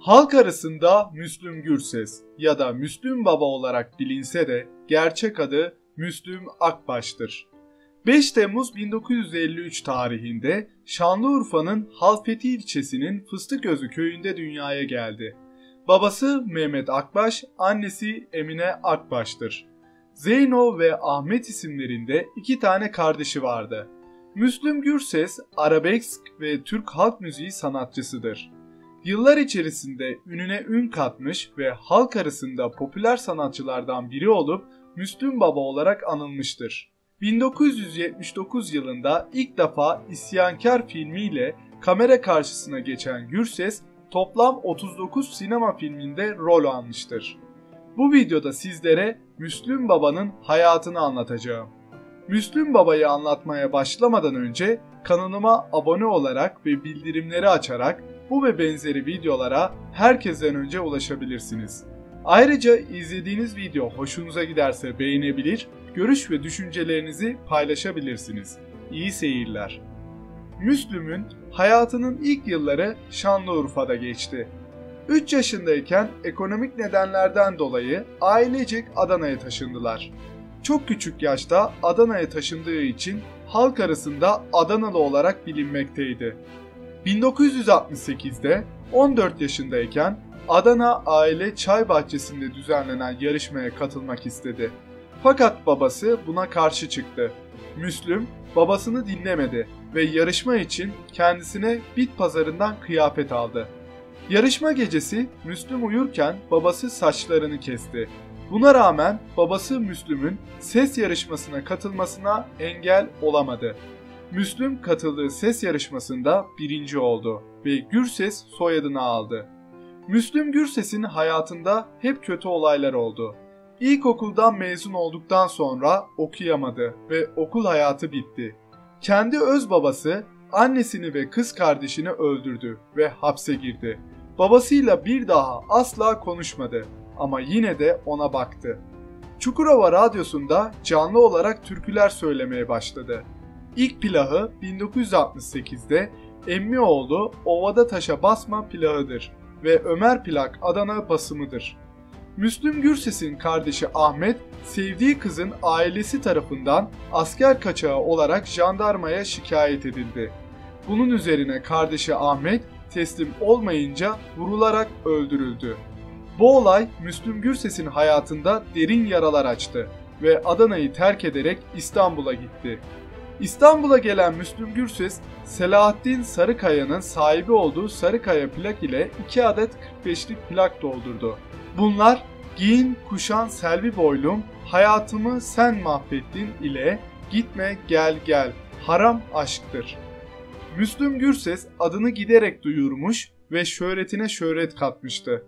Halk arasında Müslüm Gürses ya da Müslüm Baba olarak bilinse de gerçek adı Müslüm Akbaş'tır. 5 Temmuz 1953 tarihinde Şanlıurfa'nın Halfeti ilçesinin Fıstıközü köyünde dünyaya geldi. Babası Mehmet Akbaş, annesi Emine Akbaş'tır. Zeyno ve Ahmet isimlerinde 2 tane kardeşi vardı. Müslüm Gürses, arabesk ve Türk halk müziği sanatçısıdır. Yıllar içerisinde ününe ün katmış ve halk arasında popüler sanatçılardan biri olup Müslüm Baba olarak anılmıştır. 1979 yılında ilk defa İsyankar filmiyle kamera karşısına geçen Gürses, toplam 39 sinema filminde rol almıştır. Bu videoda sizlere Müslüm Baba'nın hayatını anlatacağım. Müslüm Baba'yı anlatmaya başlamadan önce kanalıma abone olarak ve bildirimleri açarak bu ve benzeri videolara herkesten önce ulaşabilirsiniz. Ayrıca izlediğiniz video hoşunuza giderse beğenebilir, görüş ve düşüncelerinizi paylaşabilirsiniz. İyi seyirler. Müslüm'ün hayatının ilk yılları Şanlıurfa'da geçti. 3 yaşındayken ekonomik nedenlerden dolayı ailecek Adana'ya taşındılar. Çok küçük yaşta Adana'ya taşındığı için halk arasında Adanalı olarak bilinmekteydi. 1968'de 14 yaşındayken Adana Aile Çay Bahçesi'nde düzenlenen yarışmaya katılmak istedi. Fakat babası buna karşı çıktı. Müslüm babasını dinlemedi ve yarışma için kendisine bit pazarından kıyafet aldı. Yarışma gecesi Müslüm uyurken babası saçlarını kesti. Buna rağmen babası Müslüm'ün ses yarışmasına katılmasına engel olamadı. Müslüm katıldığı ses yarışmasında birinci oldu ve Gürses soyadını aldı. Müslüm Gürses'in hayatında hep kötü olaylar oldu. İlkokuldan mezun olduktan sonra okuyamadı ve okul hayatı bitti. Kendi öz babası annesini ve kız kardeşini öldürdü ve hapse girdi. Babasıyla bir daha asla konuşmadı ama yine de ona baktı. Çukurova Radyosu'nda canlı olarak türküler söylemeye başladı. İlk plahı 1968'de Emmioğlu Ovada Taşa Basma plahıdır ve Ömer Plak Adana basımıdır. Müslüm Gürses'in kardeşi Ahmet, sevdiği kızın ailesi tarafından asker kaçağı olarak jandarmaya şikayet edildi. Bunun üzerine kardeşi Ahmet teslim olmayınca vurularak öldürüldü. Bu olay Müslüm Gürses'in hayatında derin yaralar açtı ve Adana'yı terk ederek İstanbul'a gitti. İstanbul'a gelen Müslüm Gürses, Selahattin Sarıkaya'nın sahibi olduğu Sarıkaya plak ile 2 adet 45'lik plak doldurdu. Bunlar Giyin Kuşan Selvi Boylum, Hayatımı Sen Mahvettin ile Gitme Gel Gel, Haram Aşktır. Müslüm Gürses adını giderek duyurmuş ve şöhretine şöhret katmıştı.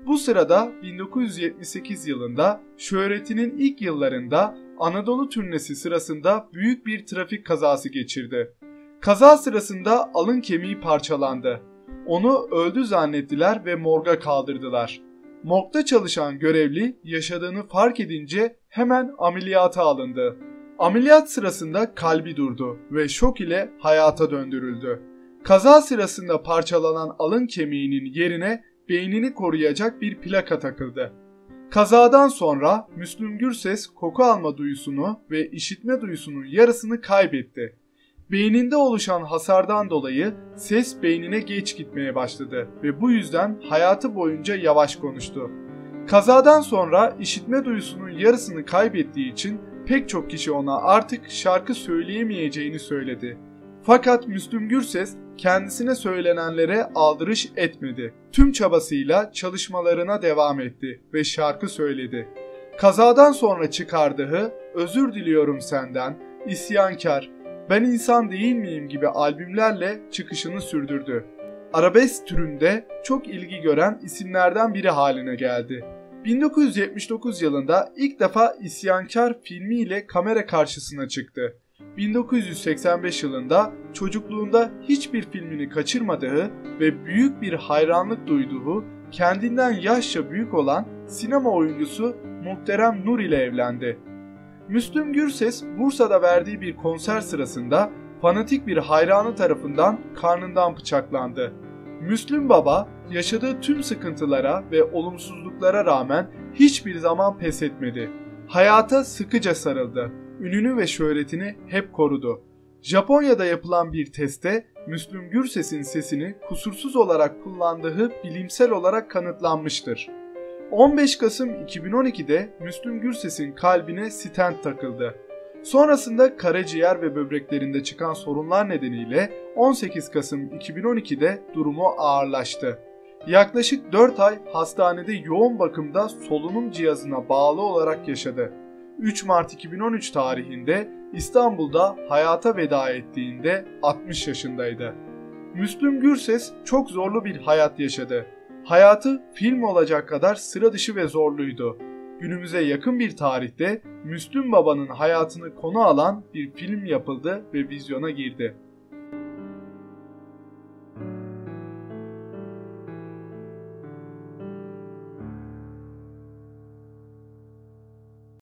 Bu sırada 1978 yılında şöhretinin ilk yıllarında Anadolu turnesi sırasında büyük bir trafik kazası geçirdi. Kaza sırasında alın kemiği parçalandı. Onu öldü zannettiler ve morga kaldırdılar. Morgda çalışan görevli yaşadığını fark edince hemen ameliyata alındı. Ameliyat sırasında kalbi durdu ve şok ile hayata döndürüldü. Kaza sırasında parçalanan alın kemiğinin yerine beynini koruyacak bir plaka takıldı. Kazadan sonra Müslüm Gürses koku alma duyusunu ve işitme duyusunun yarısını kaybetti. Beyninde oluşan hasardan dolayı ses beynine geç gitmeye başladı ve bu yüzden hayatı boyunca yavaş konuştu. Kazadan sonra işitme duyusunun yarısını kaybettiği için pek çok kişi ona artık şarkı söyleyemeyeceğini söyledi. Fakat Müslüm Gürses kendisine söylenenlere aldırış etmedi. Tüm çabasıyla çalışmalarına devam etti ve şarkı söyledi. Kazadan sonra çıkardığı Özür Diliyorum Senden, İsyankar, Ben İnsan Değil Miyim gibi albümlerle çıkışını sürdürdü. Arabesk türünde çok ilgi gören isimlerden biri haline geldi. 1979 yılında ilk defa İsyankar filmiyle kamera karşısına çıktı. 1985 yılında çocukluğunda hiçbir filmini kaçırmadığı ve büyük bir hayranlık duyduğu, kendinden yaşça büyük olan sinema oyuncusu Muhterem Nur ile evlendi. Müslüm Gürses, Bursa'da verdiği bir konser sırasında fanatik bir hayranı tarafından karnından bıçaklandı. Müslüm Baba yaşadığı tüm sıkıntılara ve olumsuzluklara rağmen hiçbir zaman pes etmedi. Hayata sıkıca sarıldı. Ününü ve şöhretini hep korudu. Japonya'da yapılan bir testte Müslüm Gürses'in sesini kusursuz olarak kullandığı bilimsel olarak kanıtlanmıştır. 15 Kasım 2012'de Müslüm Gürses'in kalbine stent takıldı. Sonrasında karaciğer ve böbreklerinde çıkan sorunlar nedeniyle 18 Kasım 2012'de durumu ağırlaştı. Yaklaşık 4 ay hastanede yoğun bakımda solunum cihazına bağlı olarak yaşadı. 3 Mart 2013 tarihinde İstanbul'da hayata veda ettiğinde 60 yaşındaydı. Müslüm Gürses çok zorlu bir hayat yaşadı. Hayatı film olacak kadar sıra dışı ve zorluydu. Günümüze yakın bir tarihte Müslüm Baba'nın hayatını konu alan bir film yapıldı ve vizyona girdi.